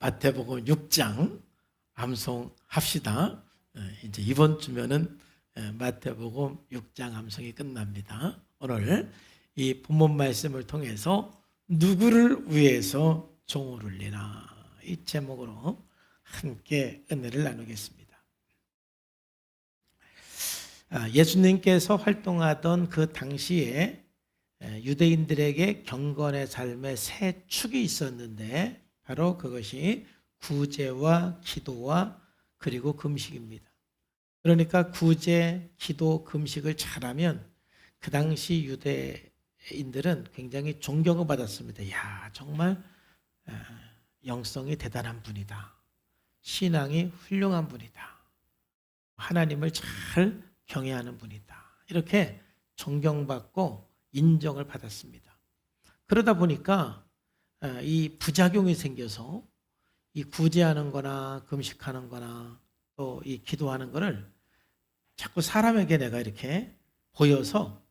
마태복음 6장 암송합시다. 이제 이번 주면은 마태복음 6장 암송이 끝납니다. 오늘 이 본문 말씀을 통해서 누구를 위해서 종을 울리나 이 제목으로 함께 은혜를 나누겠습니다. 예수님께서 활동하던 그 당시에 유대인들에게 경건의 삶의 세 축이 있었는데 바로 그것이 구제와 기도와 그리고 금식입니다. 그러니까 구제, 기도, 금식을 잘하면 그 당시 유대인들은 굉장히 존경을 받았습니다. 야, 정말 영성이 대단한 분이다. 신앙이 훌륭한 분이다. 하나님을 잘 경외하는 분이다. 이렇게 존경받고 인정을 받았습니다. 그러다 보니까 이 부작용이 생겨서 이 구제하는 거나 금식하는 거나 또 이 기도하는 거를 자꾸 사람에게 내가 이렇게 보여서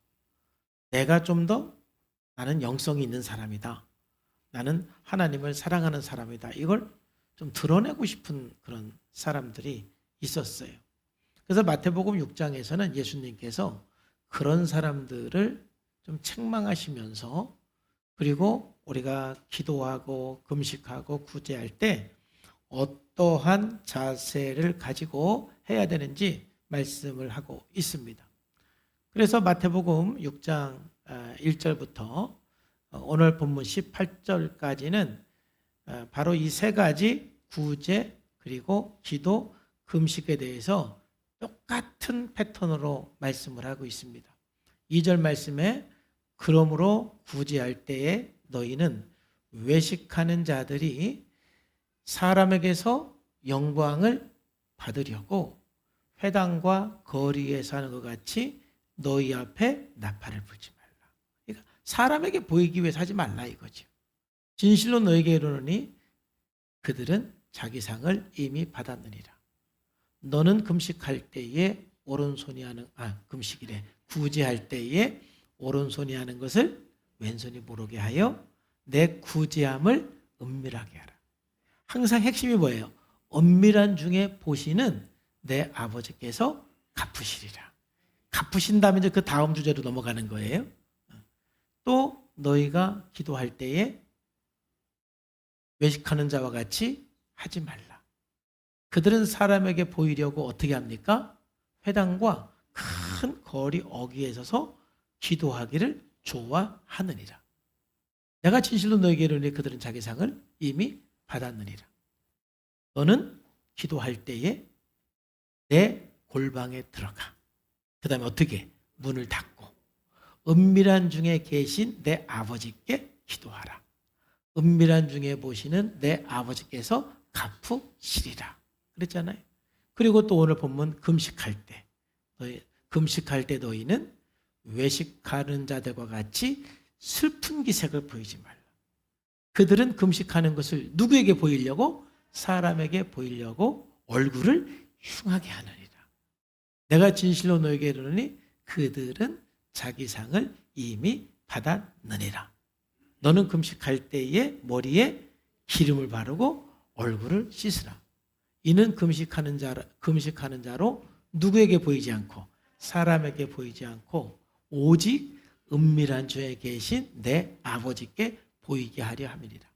내가 좀 더 나는 영성이 있는 사람이다. 나는 하나님을 사랑하는 사람이다. 이걸 좀 드러내고 싶은 그런 사람들이 있었어요. 그래서 마태복음 6장에서는 예수님께서 그런 사람들을 좀 책망하시면서 그리고 우리가 기도하고 금식하고 구제할 때 어떠한 자세를 가지고 해야 되는지 말씀을 하고 있습니다. 그래서 마태복음 6장 1절부터 오늘 본문 18절까지는 바로 이 세 가지 구제 그리고 기도 금식에 대해서 똑같은 패턴으로 말씀을 하고 있습니다. 2절 말씀에 그러므로 구제할 때에 너희는 외식하는 자들이 사람에게서 영광을 받으려고 회당과 거리에서 하는 것 같이 너희 앞에 나팔을 불지 말라. 그러니까 사람에게 보이기 위해서 하지 말라 이거죠. 진실로 너에게 이르노니 그들은 자기 상을 이미 받았느니라. 너는 금식할 때에 오른손이 하는 금식이래. 구제할 때에 오른손이 하는 것을 왼손이 모르게 하여 내 구제함을 은밀하게 하라. 항상 핵심이 뭐예요? 은밀한 중에 보시는 내 아버지께서 갚으시리라. 갚으신 다음에 이제 그 다음 주제로 넘어가는 거예요. 또 너희가 기도할 때에 외식하는 자와 같이 하지 말라. 그들은 사람에게 보이려고 어떻게 합니까? 회당과 큰 거리 어귀에 서서 기도하기를 좋아하느니라. 내가 진실로 너에게 이르노니 그들은 자기 상을 이미 받았느니라. 너는 기도할 때에 내 골방에 들어가. 그 다음에 어떻게? 문을 닫고 은밀한 중에 계신 내 아버지께 기도하라. 은밀한 중에 보시는 내 아버지께서 갚으시리라. 그랬잖아요. 그리고 또 오늘 본문 금식할 때 너희는 외식하는 자들과 같이 슬픈 기색을 보이지 말라. 그들은 금식하는 것을 누구에게 보이려고? 사람에게 보이려고 얼굴을 흉하게 하느니라. 내가 진실로 너에게 이르노니 그들은 자기 상을 이미 받았느니라. 너는 금식할 때에 머리에 기름을 바르고 얼굴을 씻으라. 이는 금식하는 자로 누구에게 보이지 않고 사람에게 보이지 않고 오직 은밀한 중에 계신 내 아버지께 보이게 하려 함이니라.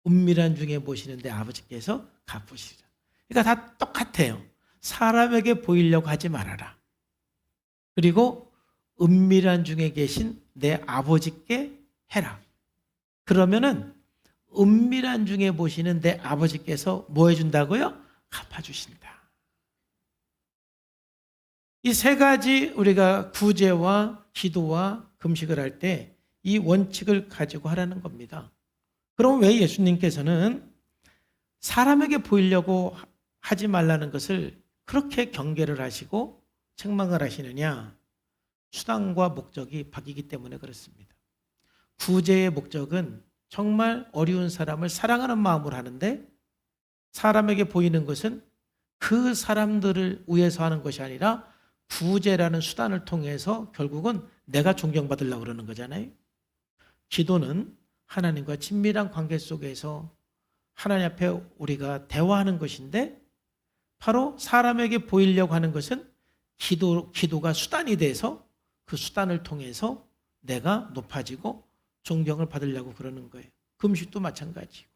은밀한 중에 보시는 내 아버지께서 갚으시리라. 그러니까 다 똑같아요. 사람에게 보이려고 하지 말아라. 그리고 은밀한 중에 계신 내 아버지께 해라. 그러면은 은밀한 중에 보시는 내 아버지께서 뭐 해준다고요? 갚아주신다. 이 세 가지 우리가 구제와 기도와 금식을 할 때 이 원칙을 가지고 하라는 겁니다. 그럼 왜 예수님께서는 사람에게 보이려고 하지 말라는 것을 그렇게 경계를 하시고 책망을 하시느냐? 수단과 목적이 바뀌기 때문에 그렇습니다. 구제의 목적은 정말 어려운 사람을 사랑하는 마음으로 하는데 사람에게 보이는 것은 그 사람들을 위해서 하는 것이 아니라 구제라는 수단을 통해서 결국은 내가 존경받으려고 그러는 거잖아요. 기도는 하나님과 친밀한 관계 속에서 하나님 앞에 우리가 대화하는 것인데 바로 사람에게 보이려고 하는 것은 기도가 수단이 돼서 그 수단을 통해서 내가 높아지고 존경을 받으려고 그러는 거예요. 금식도 마찬가지고.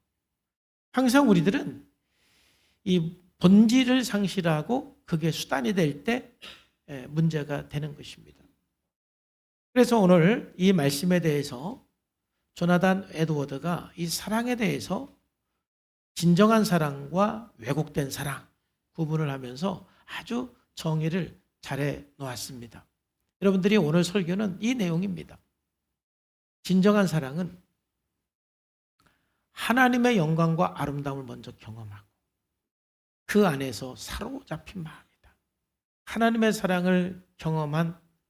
항상 우리들은 이 본질을 상실하고 그게 수단이 될 때 문제가 되는 것입니다. 그래서 오늘 이 말씀에 대해서 조나단 에드워드가 이 사랑에 대해서 진정한 사랑과 왜곡된 사랑 구분을 하면서 아주 정의를 잘해 놓았습니다. 여러분들이 오늘 설교는 이 내용입니다. 진정한 사랑은 하나님의 영광과 아름다움을 먼저 경험하고 그 안에서 사로잡힌 마음이다. 하나님의 사랑을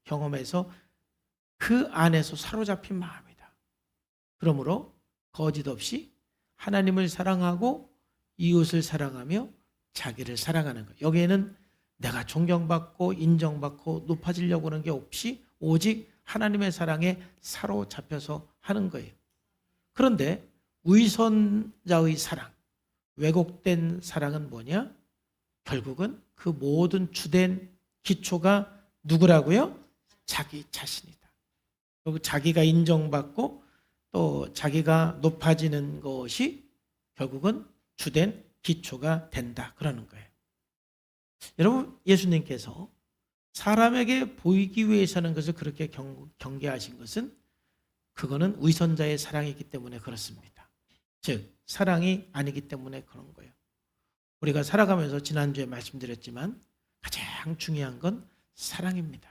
경험해서 그 안에서 사로잡힌 마음이다. 그러므로 거짓 없이 하나님을 사랑하고 이웃을 사랑하며 자기를 사랑하는 것. 여기에는 내가 존경받고 인정받고 높아지려고 하는 게 없이 오직 하나님의 사랑에 사로잡혀서 하는 거예요. 그런데 위선자의 사랑, 왜곡된 사랑은 뭐냐? 결국은 그 모든 주된 기초가 누구라고요? 자기 자신이다. 그리고 자기가 인정받고 또 자기가 높아지는 것이 결국은 주된 기초가 된다. 그러는 거예요. 여러분, 예수님께서 사람에게 보이기 위해서 하는 것을 그렇게 경계하신 것은 그거는 위선자의 사랑이기 때문에 그렇습니다. 즉, 사랑이 아니기 때문에 그런 거예요. 우리가 살아가면서 지난주에 말씀드렸지만 가장 중요한 건 사랑입니다.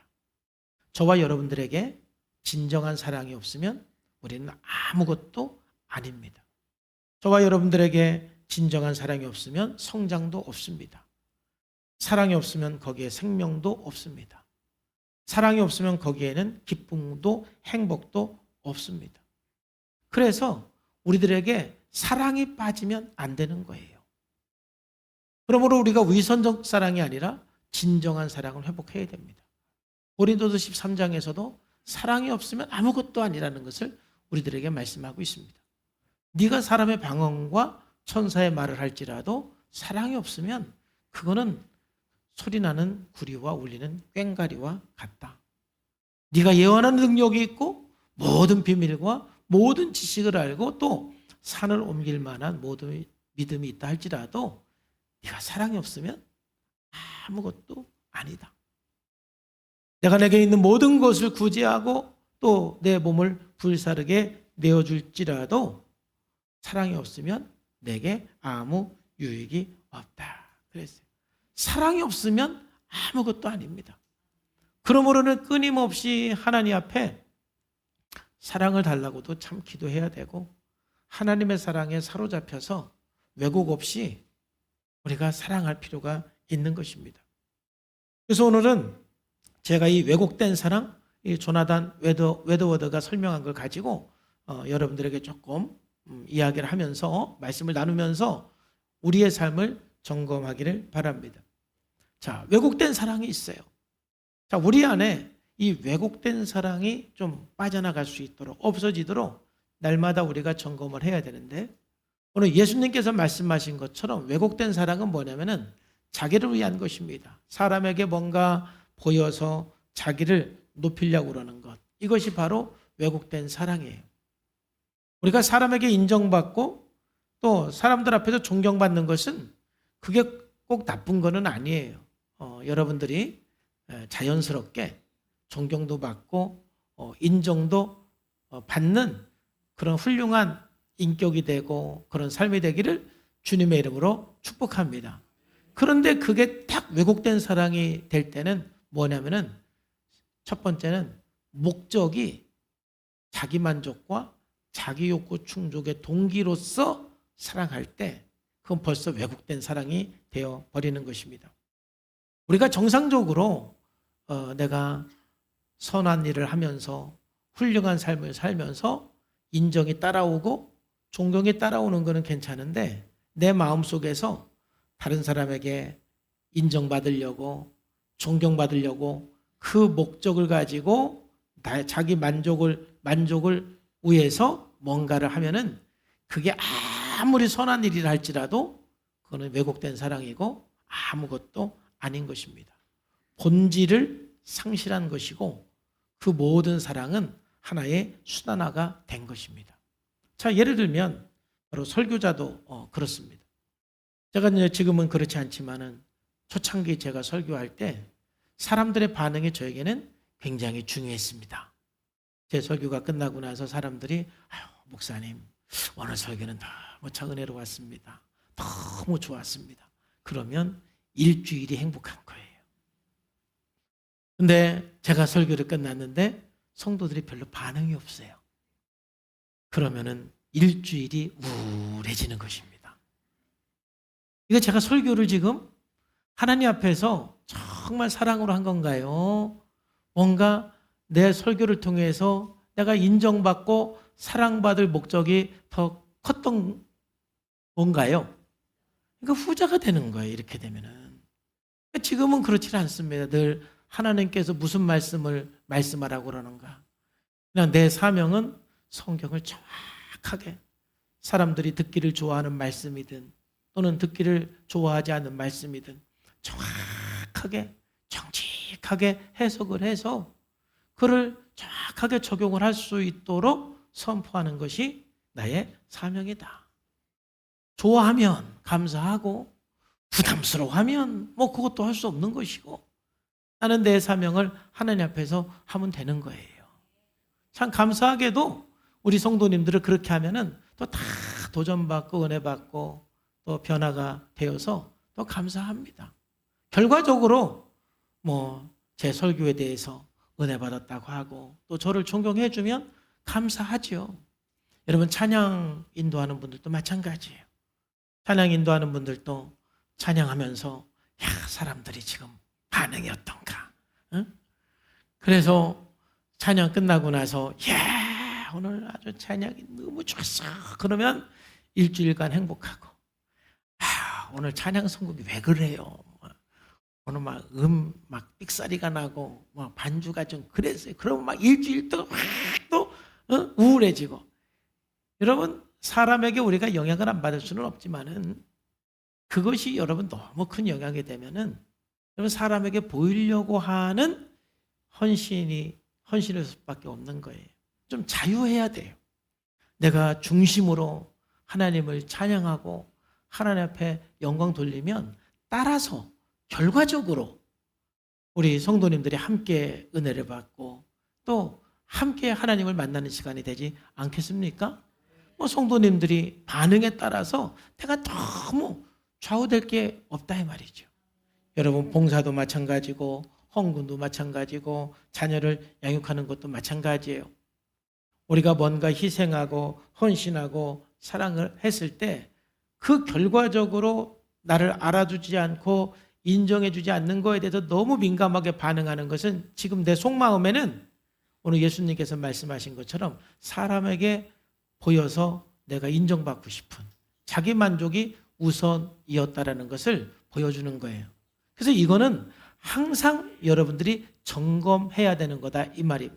저와 여러분들에게 진정한 사랑이 없으면 우리는 아무것도 아닙니다. 저와 여러분들에게 진정한 사랑이 없으면 성장도 없습니다. 사랑이 없으면 거기에 생명도 없습니다. 사랑이 없으면 거기에는 기쁨도 행복도 없습니다. 그래서 우리들에게 사랑이 빠지면 안 되는 거예요. 그러므로 우리가 위선적 사랑이 아니라 진정한 사랑을 회복해야 됩니다. 고린도서 13장에서도 사랑이 없으면 아무것도 아니라는 것을 우리들에게 말씀하고 있습니다. 네가 사람의 방언과 천사의 말을 할지라도 사랑이 없으면 그거는 소리나는 구리와 울리는 꽹과리와 같다. 네가 예언하는 능력이 있고 모든 비밀과 모든 지식을 알고 또 산을 옮길 만한 모든 믿음이 있다 할지라도 네가 사랑이 없으면 아무것도 아니다. 내가 내게 있는 모든 것을 구제하고 또 내 몸을 불사르게 내어줄지라도 사랑이 없으면 내게 아무 유익이 없다. 그랬어요. 사랑이 없으면 아무것도 아닙니다. 그러므로는 끊임없이 하나님 앞에 사랑을 달라고도 참 기도해야 되고 하나님의 사랑에 사로잡혀서 왜곡 없이 우리가 사랑할 필요가 있는 것입니다. 그래서 오늘은 제가 이 왜곡된 사랑, 이 조나단 에드워드가 설명한 걸 가지고 여러분들에게 조금 이야기를 하면서 말씀을 나누면서 우리의 삶을 점검하기를 바랍니다. 자, 왜곡된 사랑이 있어요. 자, 우리 안에 이 왜곡된 사랑이 좀 빠져나갈 수 있도록 없어지도록 날마다 우리가 점검을 해야 되는데 오늘 예수님께서 말씀하신 것처럼 왜곡된 사랑은 뭐냐면은 자기를 위한 것입니다. 사람에게 뭔가 보여서 자기를 높이려고 그러는 것. 이것이 바로 왜곡된 사랑이에요. 우리가 사람에게 인정받고 또 사람들 앞에서 존경받는 것은 그게 꼭 나쁜 거는 아니에요. 여러분들이 자연스럽게 존경도 받고 인정도 받는 그런 훌륭한 인격이 되고 그런 삶이 되기를 주님의 이름으로 축복합니다. 그런데 그게 딱 왜곡된 사랑이 될 때는 뭐냐면은 첫 번째는 목적이 자기 만족과 자기 욕구 충족의 동기로서 사랑할 때 그건 벌써 왜곡된 사랑이 되어 버리는 것입니다. 우리가 정상적으로 내가 선한 일을 하면서 훌륭한 삶을 살면서 인정이 따라오고 존경이 따라오는 것은 괜찮은데 내 마음속에서 다른 사람에게 인정받으려고 존경받으려고 그 목적을 가지고 자기 만족을 위해서 뭔가를 하면은 그게 아무리 선한 일이라 할지라도 그거는 왜곡된 사랑이고 아무것도 아닌 것입니다. 본질을 상실한 것이고 그 모든 사랑은 하나의 수단화가 된 것입니다. 자, 예를 들면 바로 설교자도 그렇습니다. 제가 이제 지금은 그렇지 않지만은 초창기 제가 설교할 때 사람들의 반응이 저에게는 굉장히 중요했습니다. 제 설교가 끝나고 나서 사람들이 아유, 목사님 오늘 설교는 너무 참 은혜로웠습니다. 너무 좋았습니다. 그러면 일주일이 행복한 거예요. 근데 제가 설교를 끝났는데 성도들이 별로 반응이 없어요. 그러면은 일주일이 우울해지는 것입니다. 이거 제가 설교를 지금 하나님 앞에서 정말 사랑으로 한 건가요? 뭔가 내 설교를 통해서 내가 인정받고 사랑받을 목적이 더 컸던 뭔가요? 그러니까 후자가 되는 거예요. 이렇게 되면은. 지금은 그렇지 않습니다. 늘 하나님께서 무슨 말씀을 말씀하라고 그러는가. 그냥 내 사명은 성경을 정확하게 사람들이 듣기를 좋아하는 말씀이든 또는 듣기를 좋아하지 않는 말씀이든 정확하게 정직하게 해석을 해서 그를 정확하게 적용을 할 수 있도록 선포하는 것이 나의 사명이다. 좋아하면 감사하고 부담스러워하면 뭐 그것도 할 수 없는 것이고 나는 내 사명을 하나님 앞에서 하면 되는 거예요. 참 감사하게도 우리 성도님들을 그렇게 하면은 또 다 도전받고 은혜받고 또 변화가 되어서 또 감사합니다. 결과적으로 뭐 제 설교에 대해서 은혜받았다고 하고 또 저를 존경해 주면 감사하죠. 여러분 찬양 인도하는 분들도 마찬가지예요. 찬양 인도하는 분들도 찬양하면서 야 사람들이 지금 반응이 어떤가. 응? 그래서 찬양 끝나고 나서 야 오늘 아주 찬양이 너무 좋았어. 그러면 일주일간 행복하고 오늘 찬양 선곡이 왜 그래요? 오늘 막 삑사리가 나고 막 반주가 좀 그랬어요. 그러면 막 일주일 또 우울해지고. 여러분 사람에게 우리가 영향을 안 받을 수는 없지만은 그것이 여러분 너무 큰 영향이 되면은 여러분 사람에게 보이려고 하는 헌신일 수밖에 없는 거예요. 좀 자유해야 돼요. 내가 중심으로 하나님을 찬양하고 하나님 앞에 영광 돌리면 따라서 결과적으로 우리 성도님들이 함께 은혜를 받고 또 함께 하나님을 만나는 시간이 되지 않겠습니까? 뭐 성도님들이 반응에 따라서 내가 너무 좌우될 게 없다 이 말이죠. 여러분 봉사도 마찬가지고 헌금도 마찬가지고 자녀를 양육하는 것도 마찬가지예요. 우리가 뭔가 희생하고 헌신하고 사랑을 했을 때 그 결과적으로 나를 알아주지 않고 인정해주지 않는 거에 대해서 너무 민감하게 반응하는 것은 지금 내 속마음에는 오늘 예수님께서 말씀하신 것처럼 사람에게 보여서 내가 인정받고 싶은 자기 만족이 우선이었다라는 것을 보여주는 거예요. 그래서 이거는 항상 여러분들이 점검해야 되는 거다 이 말이에요.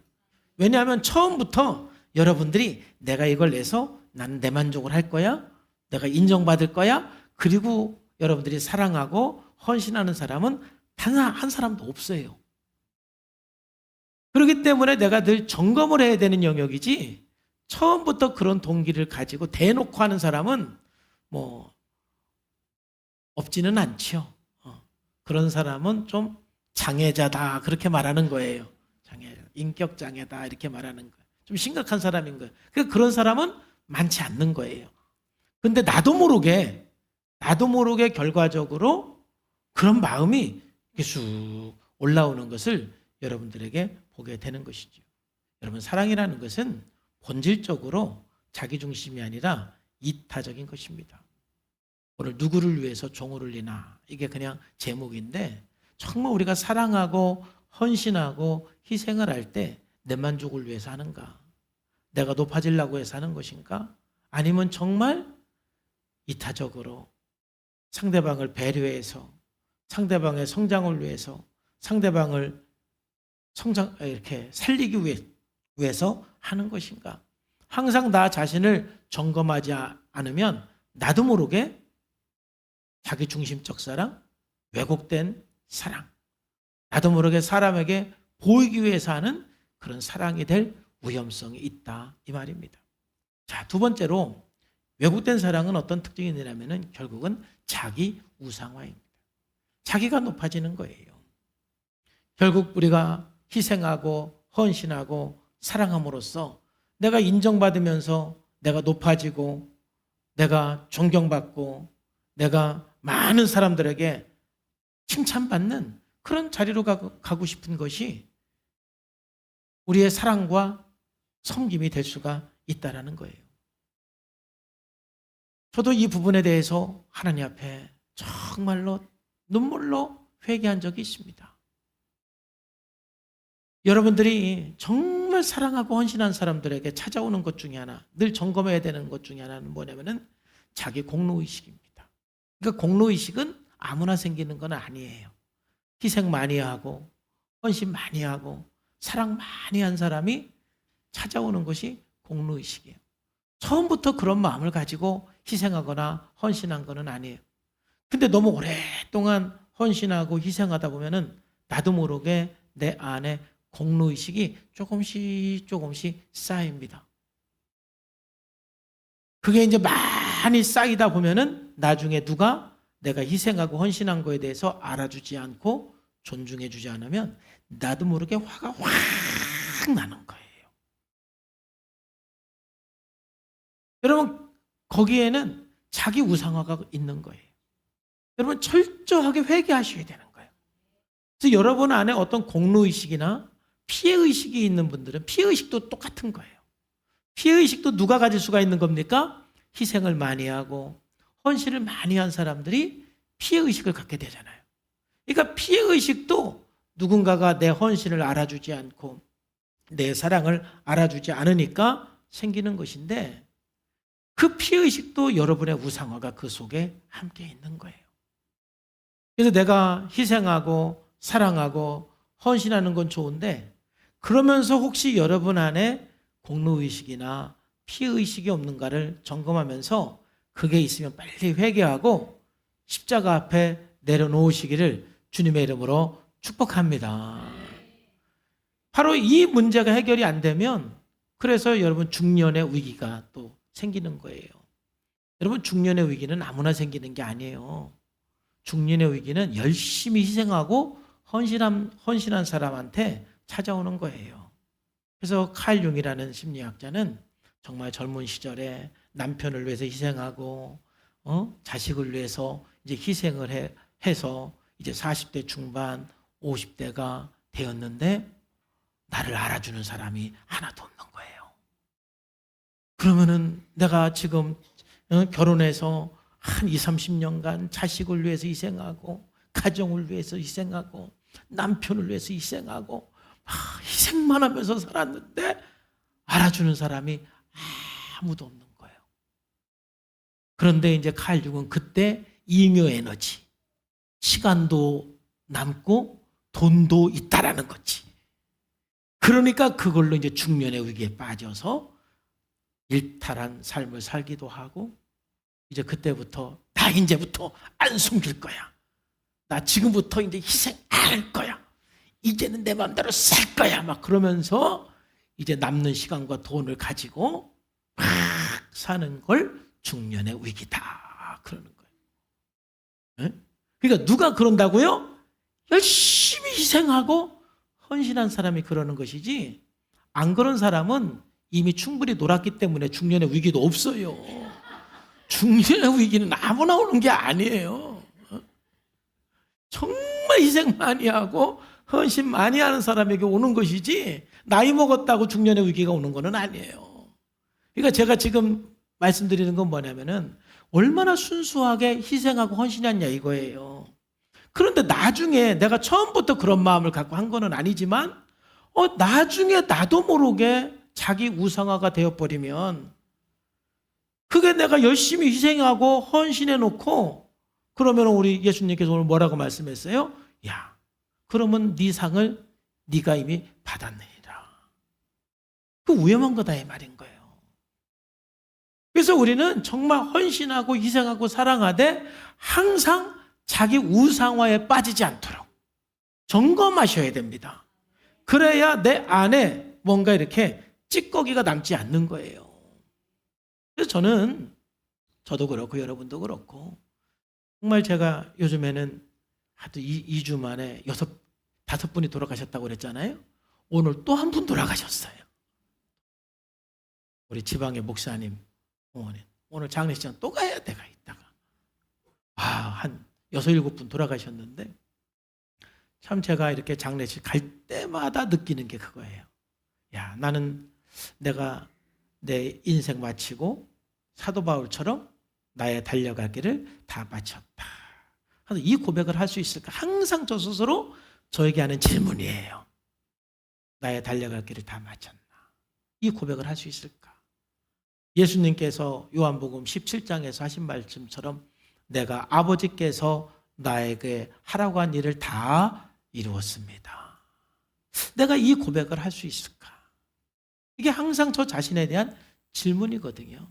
왜냐하면 처음부터 여러분들이 내가 이걸 내서 나는 내 만족을 할 거야? 내가 인정받을 거야? 그리고 여러분들이 사랑하고 헌신하는 사람은 단 한 사람도 없어요. 그렇기 때문에 내가 늘 점검을 해야 되는 영역이지 처음부터 그런 동기를 가지고 대놓고 하는 사람은 뭐 없지는 않죠. 그런 사람은 좀 장애자다 그렇게 말하는 거예요. 인격 장애다 이렇게 말하는 거예요. 좀 심각한 사람인 거예요. 그런 사람은 많지 않는 거예요. 근데 나도 모르게 결과적으로 그런 마음이 쑥 올라오는 것을 여러분들에게 보게 되는 것이죠. 여러분 사랑이라는 것은 본질적으로 자기중심이 아니라 이타적인 것입니다. 오늘 누구를 위해서 종을 울리나 이게 그냥 제목인데 정말 우리가 사랑하고 헌신하고 희생을 할 때 내 만족을 위해서 하는가? 내가 높아지려고 해서 하는 것인가? 아니면 정말 이타적으로 상대방을 배려해서 상대방의 성장을 위해서 상대방을 이렇게 살리기 위해서 하는 것인가? 항상 나 자신을 점검하지 않으면 나도 모르게 자기 중심적 사랑, 왜곡된 사랑, 나도 모르게 사람에게 보이기 위해서 하는 그런 사랑이 될 위험성이 있다 이 말입니다. 자, 두 번째로 왜곡된 사랑은 어떤 특징이 있냐면 결국은 자기 우상화입니다. 자기가 높아지는 거예요. 결국 우리가 희생하고 헌신하고 사랑함으로써 내가 인정받으면서 내가 높아지고 내가 존경받고 내가 많은 사람들에게 칭찬받는 그런 자리로 가고 싶은 것이 우리의 사랑과 섬김이 될 수가 있다는 거예요. 저도 이 부분에 대해서 하나님 앞에 정말로 눈물로 회개한 적이 있습니다. 여러분들이 정말 사랑하고 헌신한 사람들에게 찾아오는 것 중에 하나, 늘 점검해야 되는 것 중에 하나는 뭐냐면은 자기 공로의식입니다. 그러니까 공로의식은 아무나 생기는 건 아니에요. 희생 많이 하고 헌신 많이 하고 사랑 많이 한 사람이 찾아오는 것이 공로의식이에요. 처음부터 그런 마음을 가지고 희생하거나 헌신한 거는 아니에요. 근데 너무 오랫동안 헌신하고 희생하다 보면은 나도 모르게 내 안에 공로의식이 조금씩 쌓입니다. 그게 이제 많이 쌓이다 보면은 나중에 누가 내가 희생하고 헌신한 거에 대해서 알아주지 않고 존중해주지 않으면 나도 모르게 화가 확 나는 거예요. 여러분, 거기에는 자기 우상화가 있는 거예요. 여러분, 철저하게 회개하셔야 되는 거예요. 그래서 여러분 안에 어떤 공로의식이나 피해의식이 있는 분들은 피해의식도 똑같은 거예요. 피해의식도 누가 가질 수가 있는 겁니까? 희생을 많이 하고 헌신을 많이 한 사람들이 피해의식을 갖게 되잖아요. 그러니까 피해의식도 누군가가 내 헌신을 알아주지 않고 내 사랑을 알아주지 않으니까 생기는 것인데 그 피해의식도 여러분의 우상화가 그 속에 함께 있는 거예요. 그래서 내가 희생하고 사랑하고 헌신하는 건 좋은데 그러면서 혹시 여러분 안에 공로의식이나 피해의식이 없는가를 점검하면서 그게 있으면 빨리 회개하고 십자가 앞에 내려놓으시기를 주님의 이름으로 축복합니다. 바로 이 문제가 해결이 안 되면 그래서 여러분 중년의 위기가 또 생기는 거예요. 여러분 중년의 위기는 아무나 생기는 게 아니에요. 중년의 위기는 열심히 희생하고 헌신한 사람한테 찾아오는 거예요. 그래서 칼 융이라는 심리학자는 정말 젊은 시절에 남편을 위해서 희생하고 자식을 위해서 이제 희생을 해서 이제 40대 중반 50대가 되었는데 나를 알아주는 사람이 하나도 없는 거예요. 그러면은 내가 지금 결혼해서 한 20, 30년간 자식을 위해서 희생하고 가정을 위해서 희생하고 남편을 위해서 희생하고 희생만 하면서 살았는데 알아주는 사람이 아무도 없는 거예요. 그런데 이제 칼 융은 그때 잉여 에너지, 시간도 남고 돈도 있다라는 거지. 그러니까 그걸로 이제 중년의 위기에 빠져서 일탈한 삶을 살기도 하고 이제 그때부터 나 이제부터 안 숨길 거야. 나 지금부터 이제 희생 안 할 거야. 이제는 내 마음대로 살 거야. 막 그러면서 이제 남는 시간과 돈을 가지고 막 사는 걸 중년의 위기다. 그러는 거예요. 네? 그러니까 누가 그런다고요? 열심히 희생하고 헌신한 사람이 그러는 것이지 안 그런 사람은 이미 충분히 놀았기 때문에 중년의 위기도 없어요. 중년의 위기는 아무나 오는 게 아니에요. 정말 희생 많이 하고 헌신 많이 하는 사람에게 오는 것이지 나이 먹었다고 중년의 위기가 오는 건 아니에요. 그러니까 제가 지금 말씀드리는 건 뭐냐면은 얼마나 순수하게 희생하고 헌신했냐 이거예요. 그런데 나중에 내가 처음부터 그런 마음을 갖고 한 거는 아니지만 나중에 나도 모르게 자기 우상화가 되어버리면 그게 내가 열심히 희생하고 헌신해 놓고 그러면 우리 예수님께서 오늘 뭐라고 말씀했어요? 야, 그러면 네 상을 네가 이미 받았느니라. 그 위험한 거다 이 말인 거예요. 그래서 우리는 정말 헌신하고 희생하고 사랑하되 항상 자기 우상화에 빠지지 않도록 점검하셔야 됩니다. 그래야 내 안에 뭔가 이렇게 찌꺼기가 남지 않는 거예요. 그래서 저도 그렇고 여러분도 그렇고 정말 제가 요즘에는 하도 2주 만에 5분이 돌아가셨다고 그랬잖아요. 오늘 또 한 분 돌아가셨어요. 우리 지방의 목사님, 어머니. 오늘 장례식장 또 가야 돼가 있다가. 한 6, 7분 돌아가셨는데 참 제가 이렇게 장례식 갈 때마다 느끼는 게 그거예요. 야, 나는 내가 내 인생 마치고 사도 바울처럼 나의 달려갈 길을 다 마쳤다. 이 고백을 할 수 있을까? 항상 저 스스로 저에게 하는 질문이에요. 나의 달려갈 길을 다 마쳤나? 이 고백을 할 수 있을까? 예수님께서 요한복음 17장에서 하신 말씀처럼 내가 아버지께서 나에게 하라고 한 일을 다 이루었습니다. 내가 이 고백을 할 수 있을까? 이게 항상 저 자신에 대한 질문이거든요.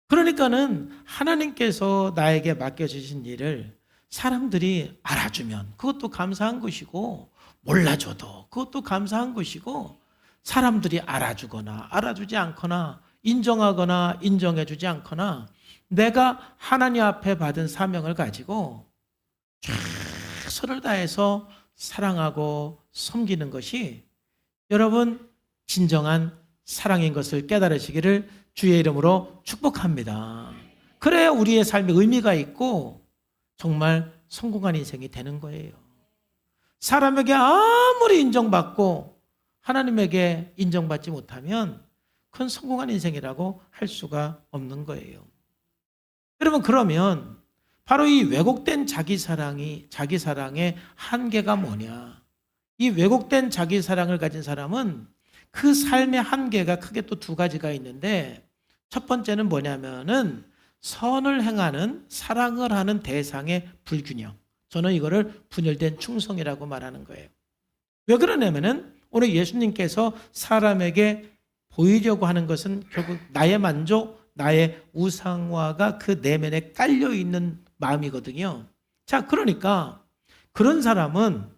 그러니까는 하나님께서 나에게 맡겨주신 일을 사람들이 알아주면 그것도 감사한 것이고, 몰라줘도 그것도 감사한 것이고, 사람들이 알아주거나 알아주지 않거나 인정하거나 인정해주지 않거나 내가 하나님 앞에 받은 사명을 가지고 최선을 다해서 사랑하고 섬기는 것이 여러분 진정한 사랑인 것을 깨달으시기를 주의 이름으로 축복합니다. 그래야 우리의 삶에 의미가 있고 정말 성공한 인생이 되는 거예요. 사람에게 아무리 인정받고 하나님에게 인정받지 못하면 그건 성공한 인생이라고 할 수가 없는 거예요. 여러분, 그러면 바로 이 왜곡된 자기사랑의 한계가 뭐냐? 이 왜곡된 자기사랑을 가진 사람은 그 삶의 한계가 크게 또 2가지가 있는데, 첫 번째는 뭐냐면은 선을 행하는, 사랑을 하는 대상의 불균형. 저는 이거를 분열된 충성이라고 말하는 거예요. 왜 그러냐면은 오늘 예수님께서 사람에게 보이려고 하는 것은 결국 나의 만족, 나의 우상화가 그 내면에 깔려 있는 마음이거든요. 자, 그러니까 그런 사람은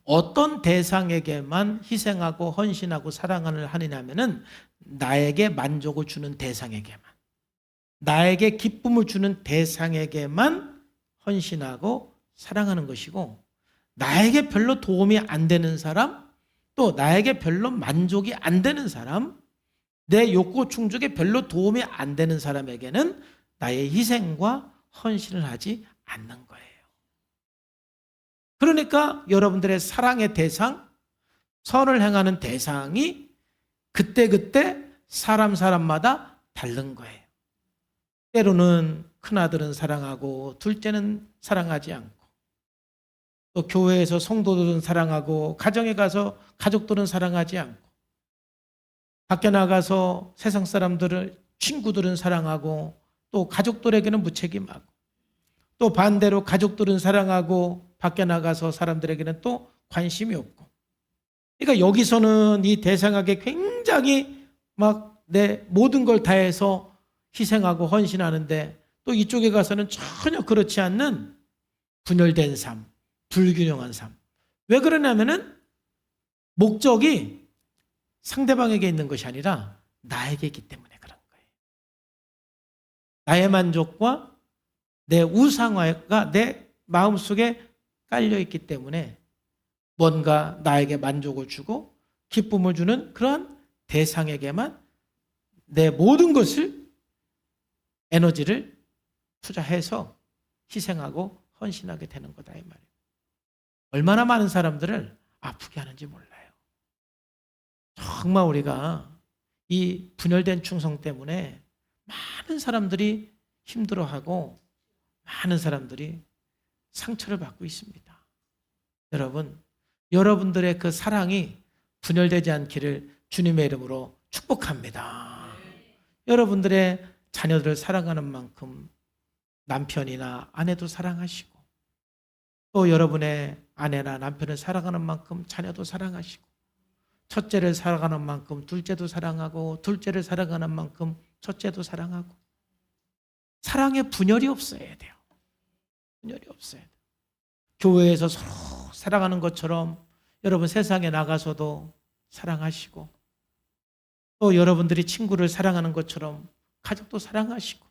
어떤 대상에게만 희생하고 헌신하고 사랑을 하느냐면은 나에게 만족을 주는 대상에게만, 나에게 기쁨을 주는 대상에게만 헌신하고 사랑하는 것이고, 나에게 별로 도움이 안 되는 사람, 또 나에게 별로 만족이 안 되는 사람, 내 욕구 충족에 별로 도움이 안 되는 사람에게는 나의 희생과 헌신을 하지 않는 거예요. 그러니까 여러분들의 사랑의 대상, 선을 행하는 대상이 그때그때 사람마다 다른 거예요. 때로는 큰아들은 사랑하고 둘째는 사랑하지 않고, 또 교회에서 성도들은 사랑하고 가정에 가서 가족들은 사랑하지 않고, 밖에 나가서 세상 사람들을, 친구들은 사랑하고 또 가족들에게는 무책임하고, 또 반대로 가족들은 사랑하고 밖에 나가서 사람들에게는 또 관심이 없고. 그러니까 여기서는 이 대상에게 굉장히 막 내 모든 걸 다해서 희생하고 헌신하는데, 또 이쪽에 가서는 전혀 그렇지 않는 분열된 삶, 불균형한 삶. 왜 그러냐면은 목적이 상대방에게 있는 것이 아니라 나에게 있기 때문에 그런 거예요. 나의 만족과 내 우상화가 내 마음속에 깔려 있기 때문에 뭔가 나에게 만족을 주고 기쁨을 주는 그런 대상에게만 내 모든 것을, 에너지를 투자해서 희생하고 헌신하게 되는 거다, 이 말이에요. 얼마나 많은 사람들을 아프게 하는지 몰라요. 정말 우리가 이 분열된 충성 때문에 많은 사람들이 힘들어하고 많은 사람들이 상처를 받고 있습니다. 여러분, 여러분들의 그 사랑이 분열되지 않기를 주님의 이름으로 축복합니다. 여러분들의 자녀들을 사랑하는 만큼 남편이나 아내도 사랑하시고, 또 여러분의 아내나 남편을 사랑하는 만큼 자녀도 사랑하시고, 첫째를 사랑하는 만큼 둘째도 사랑하고, 둘째를 사랑하는 만큼 첫째도 사랑하고. 사랑에 분열이 없어야 돼요. 분열이 없어야 돼요. 교회에서 서로 사랑하는 것처럼 여러분 세상에 나가서도 사랑하시고, 또 여러분들이 친구를 사랑하는 것처럼 가족도 사랑하시고,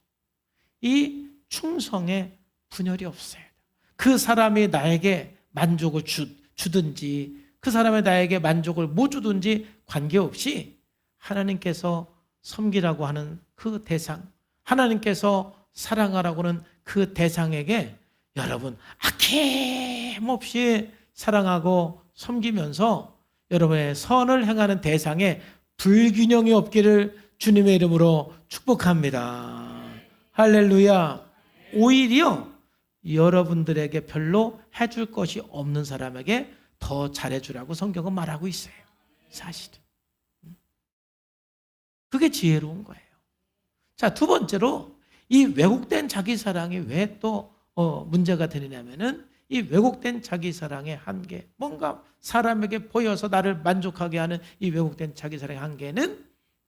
이 충성에 분열이 없어야 돼요. 그 사람이 나에게 만족을 주든지 그 사람이 나에게 만족을 못 주든지 관계없이 하나님께서 섬기라고 하는 그 대상, 하나님께서 사랑하라고 하는 그 대상에게 여러분 아낌없이 사랑하고 섬기면서 여러분의 선을 행하는 대상에 불균형이 없기를 주님의 이름으로 축복합니다. 할렐루야. 오히려 여러분들에게 별로 해줄 것이 없는 사람에게 더 잘해주라고 성경은 말하고 있어요. 사실은. 그게 지혜로운 거예요. 자, 두 번째로 이 왜곡된 자기 사랑이 왜 또 문제가 되느냐면은 이 왜곡된 자기 사랑의 한계, 뭔가 사람에게 보여서 나를 만족하게 하는 이 왜곡된 자기 사랑의 한계는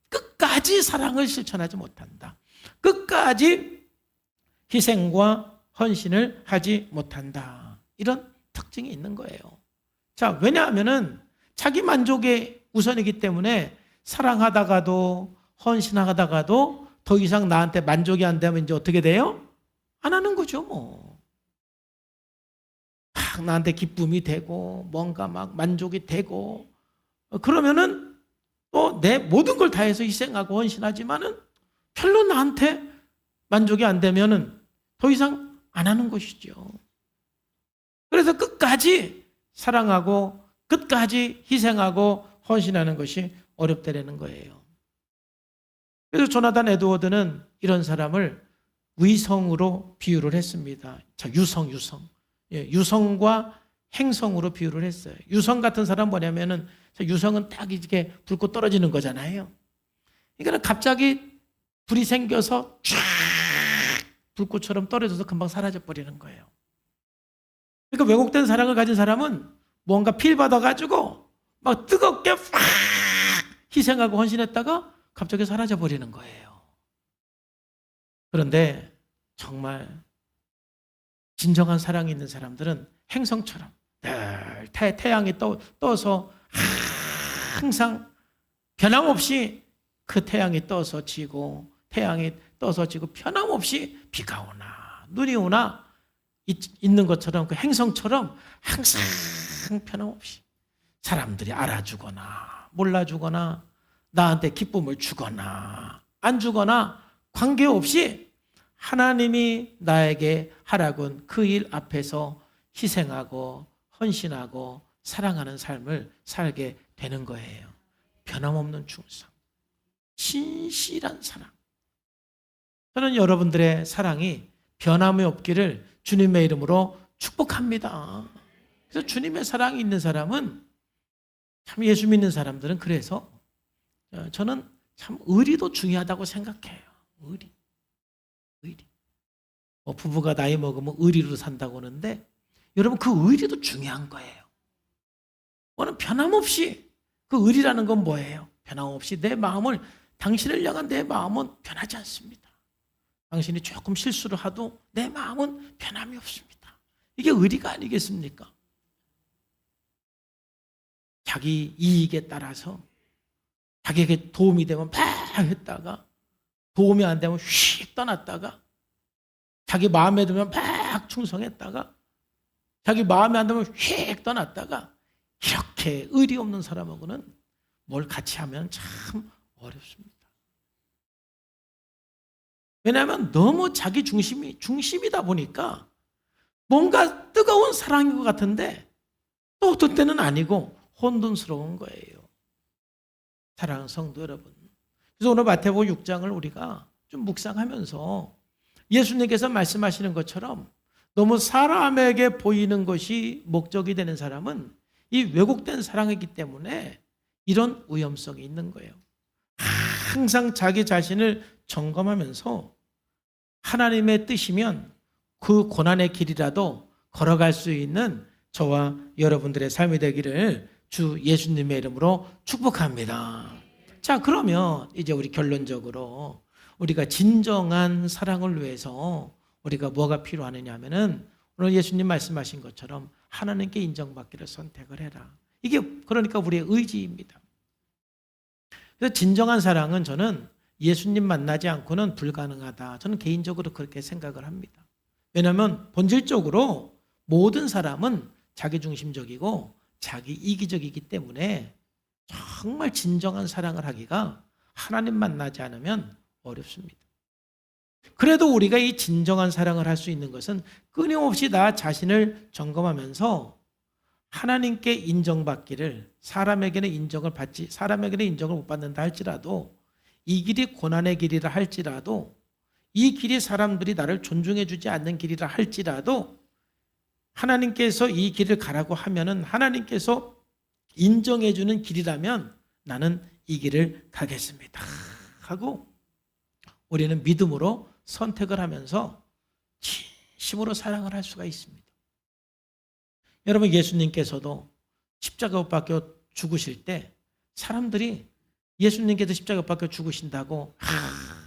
끝까지 사랑을 실천하지 못한다. 끝까지 희생과 헌신을 하지 못한다. 이런 특징이 있는 거예요. 자, 왜냐하면은 자기 만족이 우선이기 때문에 사랑하다가도 헌신하다가도 더 이상 나한테 만족이 안 되면 이제 어떻게 돼요? 안 하는 거죠, 뭐. 막 나한테 기쁨이 되고 뭔가 막 만족이 되고 그러면은 또 내 모든 걸 다해서 희생하고 헌신하지만은 별로 나한테 만족이 안 되면은 더 이상 안 하는 것이죠. 그래서 끝까지 사랑하고 끝까지 희생하고 헌신하는 것이 어렵다라는 거예요. 그래서 조나단 에드워드는 이런 사람을 위성으로 비유를 했습니다. 자, 유성. 예, 유성과 행성으로 비유를 했어요. 유성 같은 사람 뭐냐면은 유성은 딱 이렇게 불꽃 떨어지는 거잖아요. 그러니까 갑자기 불이 생겨서 쫙 불꽃처럼 떨어져서 금방 사라져 버리는 거예요. 그러니까 왜곡된 사랑을 가진 사람은 뭔가 필 받아가지고 막 뜨겁게 팍 희생하고 헌신했다가 갑자기 사라져 버리는 거예요. 그런데 정말 진정한 사랑이 있는 사람들은 행성처럼 늘 태양이 떠서 항상 변함없이 그 태양이 떠서 지고 태양이 떠서 지고 변함없이 비가 오나 눈이 오나 있는 것처럼 그 행성처럼 항상 변함없이 사람들이 알아주거나 몰라주거나 나한테 기쁨을 주거나 안 주거나 관계없이 하나님이 나에게 하라고 한 그 일 앞에서 희생하고 헌신하고 사랑하는 삶을 살게 되는 거예요. 변함없는 충성, 신실한 사랑. 저는 여러분들의 사랑이 변함이 없기를 주님의 이름으로 축복합니다. 그래서 주님의 사랑이 있는 사람은 참 예수 믿는 사람들은 그래서 저는 참 의리도 중요하다고 생각해요. 의리. 부부가 나이 먹으면 의리로 산다고 하는데 여러분 그 의리도 중요한 거예요. 저는 변함없이 그 의리라는 건 뭐예요? 변함없이 내 마음을 당신을 향한 내 마음은 변하지 않습니다. 당신이 조금 실수를 하도 내 마음은 변함이 없습니다. 이게 의리가 아니겠습니까? 자기 이익에 따라서 자기에게 도움이 되면 막 했다가 도움이 안 되면 휙 떠났다가 자기 마음에 들면 막 충성했다가 자기 마음에 안 들면 휙 떠났다가 이렇게 의리 없는 사람하고는 뭘 같이 하면 참 어렵습니다. 왜냐하면 너무 자기 중심이다 보니까 뭔가 뜨거운 사랑인 것 같은데 또 어떤 때는 아니고 혼돈스러운 거예요. 사랑하는 성도 여러분. 그래서 오늘 마태복음 6장을 우리가 좀 묵상하면서 예수님께서 말씀하시는 것처럼 너무 사람에게 보이는 것이 목적이 되는 사람은 이 왜곡된 사랑이기 때문에 이런 위험성이 있는 거예요. 항상 자기 자신을 점검하면서 하나님의 뜻이면 그 고난의 길이라도 걸어갈 수 있는 저와 여러분들의 삶이 되기를 주 예수님의 이름으로 축복합니다. 자, 그러면 이제 우리 결론적으로 우리가 진정한 사랑을 위해서 우리가 뭐가 필요하느냐 하면은 오늘 예수님 말씀하신 것처럼 하나님께 인정받기를 선택을 해라. 이게 그러니까 우리의 의지입니다. 그래서 진정한 사랑은 저는 예수님 만나지 않고는 불가능하다. 저는 개인적으로 그렇게 생각을 합니다. 왜냐하면 본질적으로 모든 사람은 자기중심적이고 자기 이기적이기 때문에 정말 진정한 사랑을 하기가 하나님 만나지 않으면 어렵습니다. 그래도 우리가 이 진정한 사랑을 할 수 있는 것은 끊임없이 나 자신을 점검하면서 하나님께 인정받기를, 사람에게는 인정을 못 받는다 할지라도, 이 길이 고난의 길이라 할지라도, 이 길이 사람들이 나를 존중해 주지 않는 길이라 할지라도 하나님께서 이 길을 가라고 하면은 하나님께서 인정해 주는 길이라면 나는 이 길을 가겠습니다 하고 우리는 믿음으로 선택을 하면서 진심으로 사랑을 할 수가 있습니다. 여러분, 예수님께서도 십자가 못 박혀 죽으실 때 사람들이 예수님께서 십자가 못 박혀 죽으신다고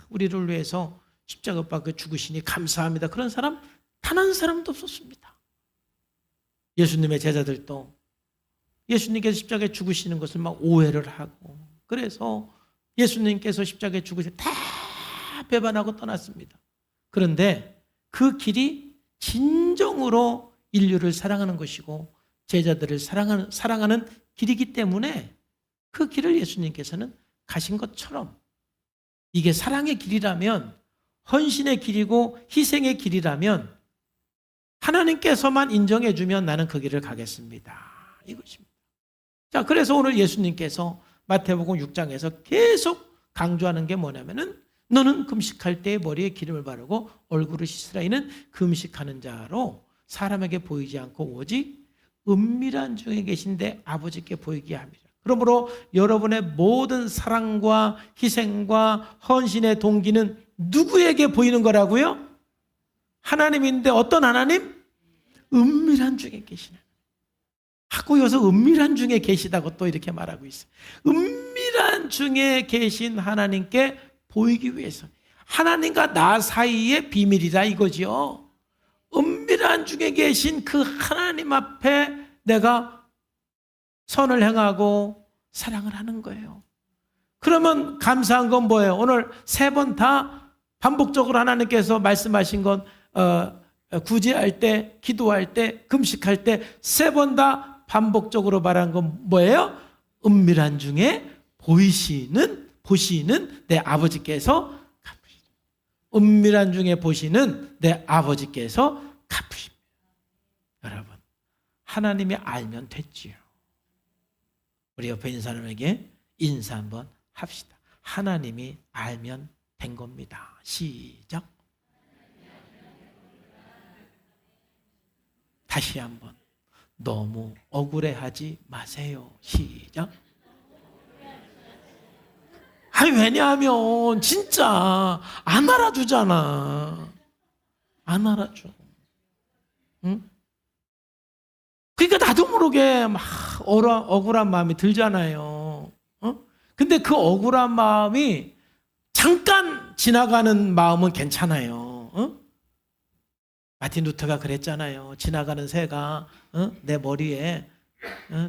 우리를 위해서 십자가 못 박혀 죽으시니 감사합니다. 그런 사람 단 한 사람도 없었습니다. 예수님의 제자들도 예수님께서 십자가에 죽으시는 것을 막 오해를 하고, 그래서 예수님께서 십자가에 죽으실 때 다 배반하고 떠났습니다. 그런데 그 길이 진정으로 인류를 사랑하는 것이고 제자들을 사랑하는 길이기 때문에 그 길을 예수님께서는 가신 것처럼, 이게 사랑의 길이라면, 헌신의 길이고 희생의 길이라면 하나님께서만 인정해 주면 나는 그 길을 가겠습니다. 이것입니다. 자, 그래서 오늘 예수님께서 마태복음 6장에서 계속 강조하는 게 뭐냐면은 너는 금식할 때 머리에 기름을 바르고 얼굴을 씻으라. 이는 금식하는 자로 사람에게 보이지 않고 오직 은밀한 중에 계신 내 아버지께 보이게 합니다. 그러므로 여러분의 모든 사랑과 희생과 헌신의 동기는 누구에게 보이는 거라고요? 하나님인데 어떤 하나님? 은밀한 중에 계시는. 하고 여기서 은밀한 중에 계시다고 또 이렇게 말하고 있어요. 은밀한 중에 계신 하나님께 보이기 위해서. 하나님과 나 사이의 비밀이라 이거지요. 은밀한 중에 계신 그 하나님 앞에 내가 선을 행하고 사랑을 하는 거예요. 그러면 감사한 건 뭐예요? 오늘 3번 다 반복적으로 하나님께서 말씀하신 건 구제할 때, 기도할 때, 금식할 때 3번 다 반복적으로 말한 건 뭐예요? 은밀한 중에 보시는 내 아버지께서 갚으십니다. 은밀한 중에 보시는 내 아버지께서 갚으십니다. 여러분, 하나님이 알면 됐지요. 우리 옆에 있는 사람에게 인사 한번 합시다. 하나님이 알면 된 겁니다. 시작. 다시 한번. 너무 억울해하지 마세요. 시작. 왜냐하면 진짜 안 알아주잖아. 안 알아줘. 응? 그러니까 나도 모르게 막 억울한 마음이 들잖아요. 근데 그 억울한 마음이 잠깐 지나가는 마음은 괜찮아요. 마틴 루터가 그랬잖아요. 지나가는 새가 내 머리에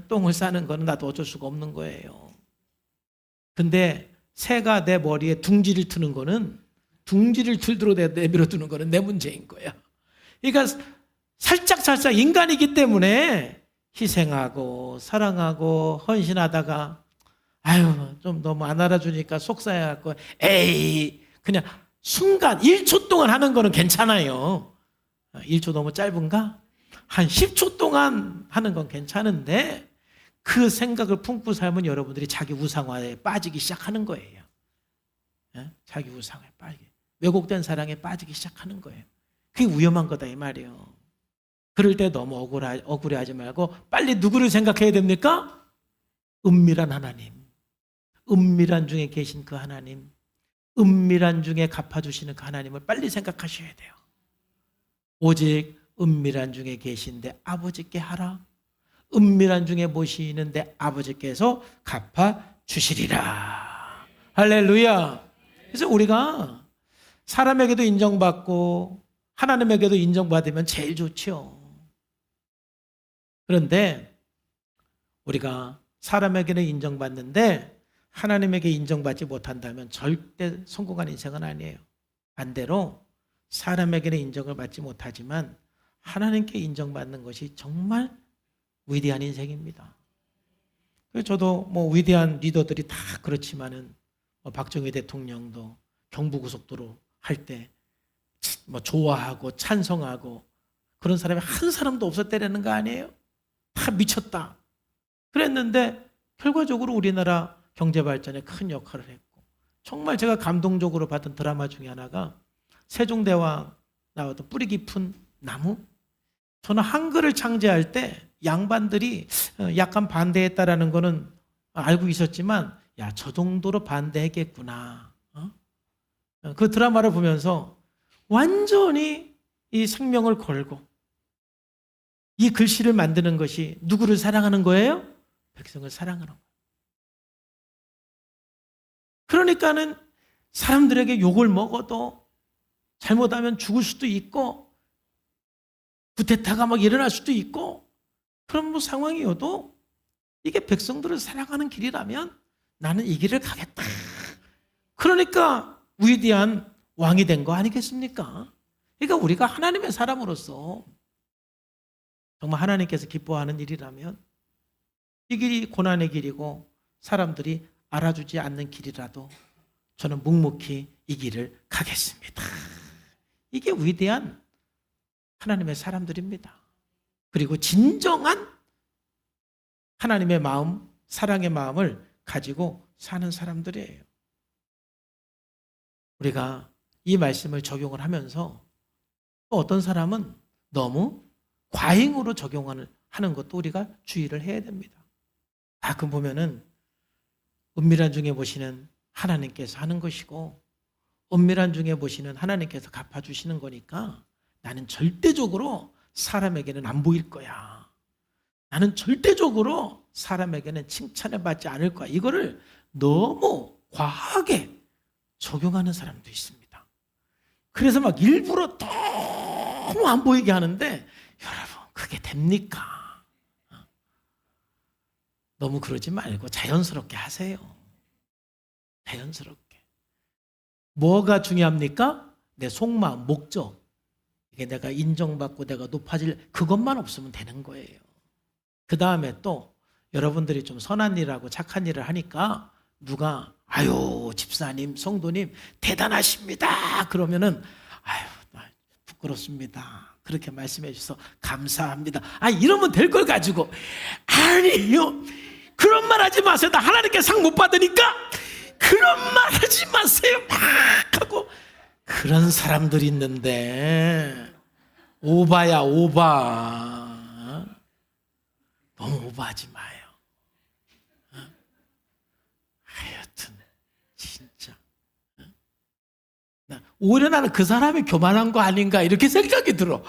똥을 싸는 거는 나도 어쩔 수가 없는 거예요. 근데 새가 내 머리에 둥지를 트는 거는, 둥지를 들들어 내밀어 두는 거는 내 문제인 거야. 그러니까 살짝 인간이기 때문에 희생하고 사랑하고 헌신하다가 좀 너무 안 알아주니까 속상해갖고 그냥 순간 1초 동안 하는 거는 괜찮아요. 1초 너무 짧은가? 한 10초 동안 하는 건 괜찮은데 그 생각을 품고 살면 여러분들이 자기 우상화에 빠지기 시작하는 거예요. 자기 우상화에 빠지기, 왜곡된 사랑에 빠지기 시작하는 거예요. 그게 위험한 거다 이 말이에요. 그럴 때 너무 억울해하지 말고 빨리 누구를 생각해야 됩니까? 은밀한 하나님, 은밀한 중에 계신 그 하나님, 은밀한 중에 갚아주시는 그 하나님을 빨리 생각하셔야 돼요. 오직 은밀한 중에 계신 내 아버지께 하라. 은밀한 중에 모시는 내 아버지께서 갚아주시리라. 할렐루야. 그래서 우리가 사람에게도 인정받고 하나님에게도 인정받으면 제일 좋지요. 그런데 우리가 사람에게는 인정받는데 하나님에게 인정받지 못한다면 절대 성공한 인생은 아니에요. 반대로 사람에게는 인정을 받지 못하지만 하나님께 인정받는 것이 정말 위대한 인생입니다. 그래서 저도 위대한 리더들이 다 그렇지만은 박정희 대통령도 경부고속도로 할 때 좋아하고 찬성하고 그런 사람이 한 사람도 없었다라는 거 아니에요? 다 미쳤다. 그랬는데 결과적으로 우리나라 경제 발전에 큰 역할을 했고, 정말 제가 감동적으로 봤던 드라마 중에 하나가 세종대왕 나왔던 뿌리 깊은 나무. 저는 한글을 창제할 때 양반들이 약간 반대했다라는 거는 알고 있었지만, 야, 저 정도로 반대했겠구나. 그 드라마를 보면서 완전히 이 생명을 걸고 이 글씨를 만드는 것이 누구를 사랑하는 거예요? 백성을 사랑하는 거예요. 그러니까는 사람들에게 욕을 먹어도 잘못하면 죽을 수도 있고 쿠데타가 일어날 수도 있고 그런 상황이어도 이게 백성들을 사랑하는 길이라면 나는 이 길을 가겠다. 그러니까 위대한 왕이 된 거 아니겠습니까? 그러니까 우리가 하나님의 사람으로서 정말 하나님께서 기뻐하는 일이라면 이 길이 고난의 길이고 사람들이 알아주지 않는 길이라도 저는 묵묵히 이 길을 가겠습니다. 이게 위대한 하나님의 사람들입니다. 그리고 진정한 하나님의 마음, 사랑의 마음을 가지고 사는 사람들이에요. 우리가 이 말씀을 적용을 하면서 또 어떤 사람은 너무 과잉으로 적용하는 것도 우리가 주의를 해야 됩니다. 가끔 보면은 은밀한 중에 보시는 하나님께서 하는 것이고 은밀한 중에 보시는 하나님께서 갚아주시는 거니까 나는 절대적으로 사람에게는 안 보일 거야. 나는 절대적으로 사람에게는 칭찬을 받지 않을 거야. 이거를 너무 과하게 적용하는 사람도 있습니다. 그래서 일부러 너무 안 보이게 하는데 여러분 그게 됩니까? 너무 그러지 말고 자연스럽게 하세요. 자연스럽게. 뭐가 중요합니까? 내 속마음, 목적. 이게 내가 인정받고 내가 높아질 그것만 없으면 되는 거예요. 그 다음에 또 여러분들이 좀 선한 일하고 착한 일을 하니까 누가 아유 집사님, 성도님 대단하십니다. 그러면은 아유 부끄럽습니다. 그렇게 말씀해 주셔서 감사합니다. 이러면 될 걸 가지고 아니요 그런 말 하지 마세요. 나 하나님께 상 못 받으니까 그런 말 하지 마세요. 막 하고 그런 사람들이 있는데 오바야 오바. 너무 오바하지 마요. 하여튼 진짜 오히려 나는 그 사람이 교만한 거 아닌가 이렇게 생각이 들어.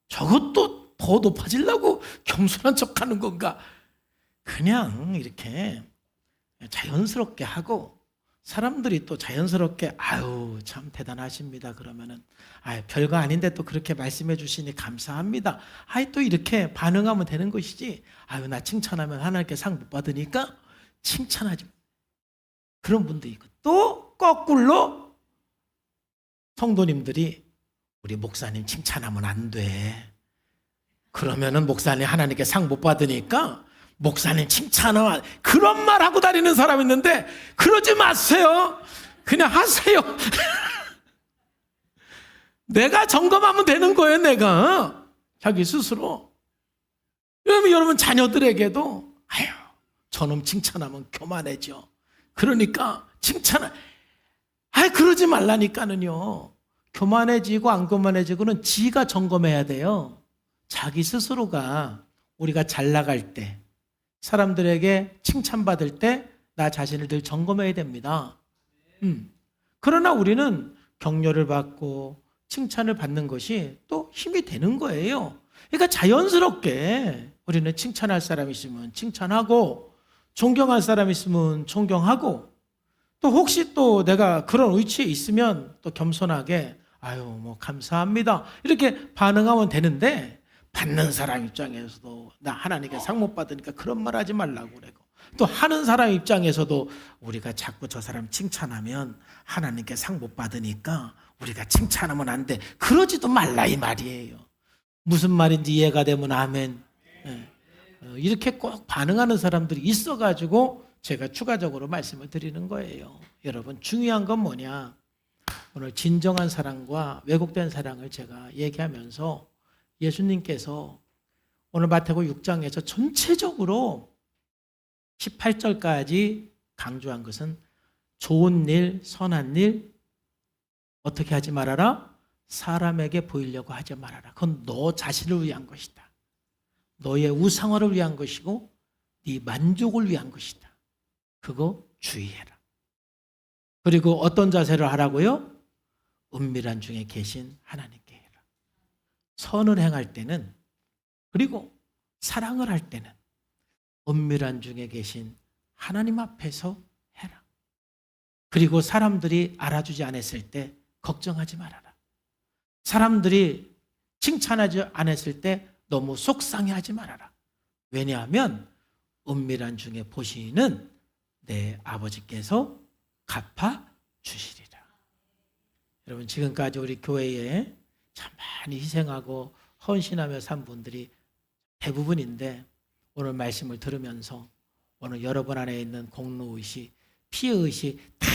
저것도 더 높아지려고 겸손한 척하는 건가. 그냥 이렇게 자연스럽게 하고 사람들이 또 자연스럽게 아유 참 대단하십니다 그러면은 별거 아닌데 또 그렇게 말씀해 주시니 감사합니다. 또 이렇게 반응하면 되는 것이지. 나 칭찬하면 하나님께 상 못 받으니까 칭찬하지. 그런 분도 있고 또 거꾸로 성도님들이 우리 목사님 칭찬하면 안 돼. 그러면은 목사님 하나님께 상 못 받으니까 목사님 칭찬하면 그런 말 하고 다니는 사람 있는데 그러지 마세요. 그냥 하세요. 내가 점검하면 되는 거예요. 내가 자기 스스로. 그러면 여러분 자녀들에게도 아유 저놈 칭찬하면 교만해져. 그러니까 칭찬을 그러지 말라니까는요. 교만해지고 안 교만해지고는 지가 점검해야 돼요. 자기 스스로가 우리가 잘 나갈 때 사람들에게 칭찬받을 때 나 자신을 늘 점검해야 됩니다. 그러나 우리는 격려를 받고 칭찬을 받는 것이 또 힘이 되는 거예요. 그러니까 자연스럽게 우리는 칭찬할 사람이 있으면 칭찬하고 존경할 사람이 있으면 존경하고 또 혹시 또 내가 그런 위치에 있으면 또 겸손하게 아유 뭐 감사합니다 이렇게 반응하면 되는데, 받는 사람 입장에서도 나 하나님께 상 못 받으니까 그런 말 하지 말라고 그러고, 또 하는 사람 입장에서도 우리가 자꾸 저 사람 칭찬하면 하나님께 상 못 받으니까 우리가 칭찬하면 안 돼, 그러지도 말라 이 말이에요. 무슨 말인지 이해가 되면 아멘. 예. 이렇게 꼭 반응하는 사람들이 있어가지고 제가 추가적으로 말씀을 드리는 거예요. 여러분, 중요한 건 뭐냐? 오늘 진정한 사랑과 왜곡된 사랑을 제가 얘기하면서 예수님께서 오늘 마태복음 6장에서 전체적으로 18절까지 강조한 것은 좋은 일, 선한 일 어떻게 하지 말아라? 사람에게 보이려고 하지 말아라. 그건 너 자신을 위한 것이다. 너의 우상화를 위한 것이고 네 만족을 위한 것이다. 그거 주의해라. 그리고 어떤 자세를 하라고요? 은밀한 중에 계신 하나님께 해라. 선을 행할 때는, 그리고 사랑을 할 때는 은밀한 중에 계신 하나님 앞에서 해라. 그리고 사람들이 알아주지 않았을 때 걱정하지 말아라. 사람들이 칭찬하지 않았을 때 너무 속상해하지 말아라. 왜냐하면 은밀한 중에 보시는 내 아버지께서 갚아주시리라. 여러분, 지금까지 우리 교회에 참 많이 희생하고 헌신하며 산 분들이 대부분인데, 오늘 말씀을 들으면서 오늘 여러분 안에 있는 공로의식, 피해의식 다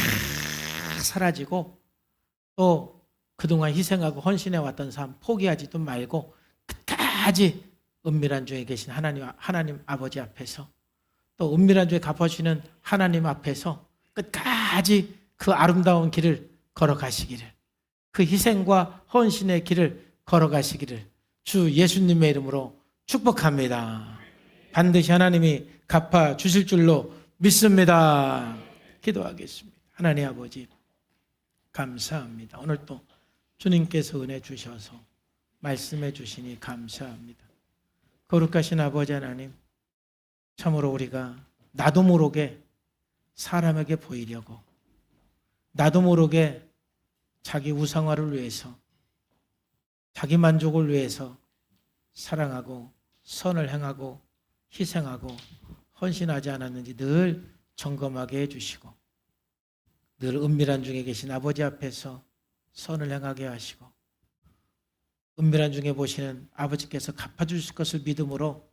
사라지고, 또 그동안 희생하고 헌신해왔던 삶 포기하지도 말고 끝까지 은밀한 중에 계신 하나님 아버지 앞에서, 또 은밀한 중에 갚아주시는 하나님 앞에서 끝까지 그 아름다운 길을 걸어가시기를, 그 희생과 헌신의 길을 걸어가시기를 주 예수님의 이름으로 축복합니다. 반드시 하나님이 갚아주실 줄로 믿습니다. 기도하겠습니다. 하나님 아버지, 감사합니다. 오늘 또 주님께서 은혜 주셔서 말씀해 주시니 감사합니다. 거룩하신 아버지 하나님, 참으로 우리가 나도 모르게 사람에게 보이려고, 나도 모르게 자기 우상화를 위해서, 자기 만족을 위해서 사랑하고 선을 행하고 희생하고 헌신하지 않았는지 늘 점검하게 해주시고, 늘 은밀한 중에 계신 아버지 앞에서 선을 행하게 하시고, 은밀한 중에 보시는 아버지께서 갚아주실 것을 믿음으로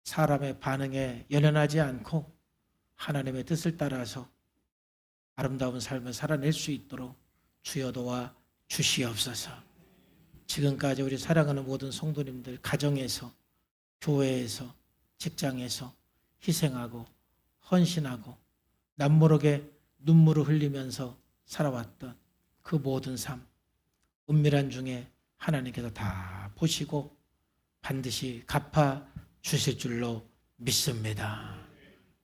사람의 반응에 연연하지 않고 하나님의 뜻을 따라서 아름다운 삶을 살아낼 수 있도록 주여 도와 주시옵소서. 지금까지 우리 사랑하는 모든 성도님들 가정에서, 교회에서, 직장에서 희생하고 헌신하고 남모르게 눈물을 흘리면서 살아왔던 그 모든 삶, 은밀한 중에 하나님께서 다 보시고 반드시 갚아 주실 줄로 믿습니다.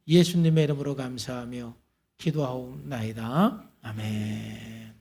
예수님의 이름으로 감사하며 기도하옵나이다. 아멘.